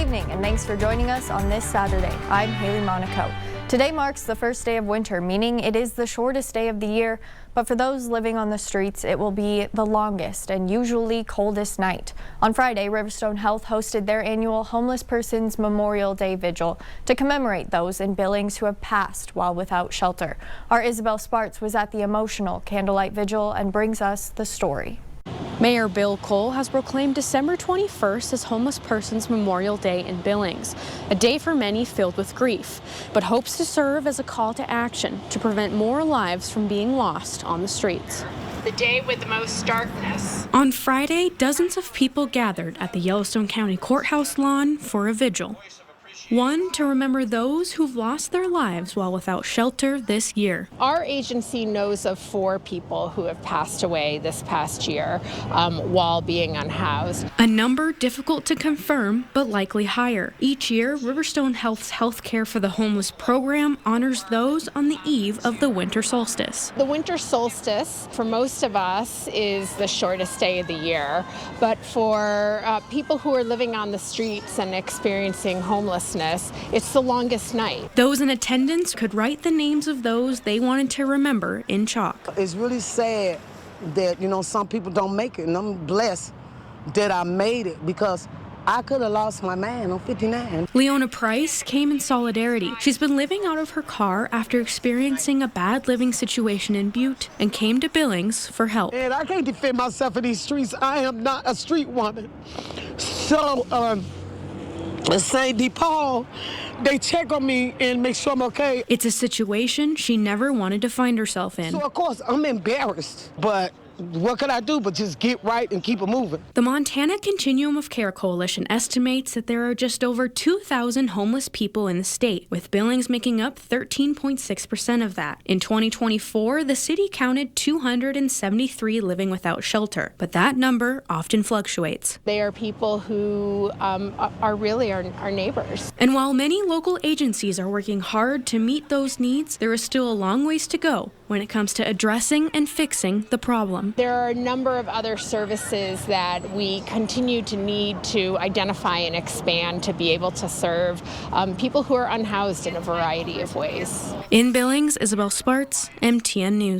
evening, and thanks for joining us on this Saturday. I'm Haley Monaco. Today marks the first day of winter, meaning it is the shortest day of the year, but for those living on the streets, it will be the longest and usually coldest night. On Friday, Riverstone Health hosted their annual Homeless Persons Memorial Day Vigil to commemorate those in Billings who have passed while without shelter. Our Isabel Spartz was at the emotional candlelight vigil and brings us the story. Mayor Bill Cole has proclaimed December 21st as Homeless Persons Memorial Day in Billings, a day for many filled with grief, but hopes to serve as a call to action to prevent more lives from being lost on the streets. The day with the most darkness. On Friday, dozens of people gathered at the Yellowstone County Courthouse lawn for a vigil. One to remember those who've lost their lives while without shelter this year. Our agency knows of 4 people who have passed away this past year while being unhoused. A number difficult to confirm, but likely higher. Each year, Riverstone Health's Health Care for the Homeless program honors those on the eve of the winter solstice. The winter solstice, for most of us, is the shortest day of the year. But for people who are living on the streets and experiencing homelessness, it's the longest night. Those in attendance could write the names of those they wanted to remember in chalk. It's really sad that, some people don't make it, and I'm blessed that I made it because I could have lost my man. I'm 59. Leona Price came in solidarity. She's been living out of her car after experiencing a bad living situation in Butte and came to Billings for help. And I can't defend myself in these streets. I am not a street woman. So, St. DePaul, they check on me and make sure I'm okay. It's a situation she never wanted to find herself in. So, of course, I'm embarrassed, but what could I do but just get right and keep it moving? The Montana Continuum of Care Coalition estimates that there are just over 2,000 homeless people in the state, with Billings making up 13.6% of that. In 2024, the city counted 273 living without shelter, but that number often fluctuates. They are people who are really our neighbors. And while many local agencies are working hard to meet those needs, there is still a long ways to go when it comes to addressing and fixing the problem. There are a number of other services that we continue to need to identify and expand to be able to serve people who are unhoused in a variety of ways. In Billings, Isabel Spartz, MTN News.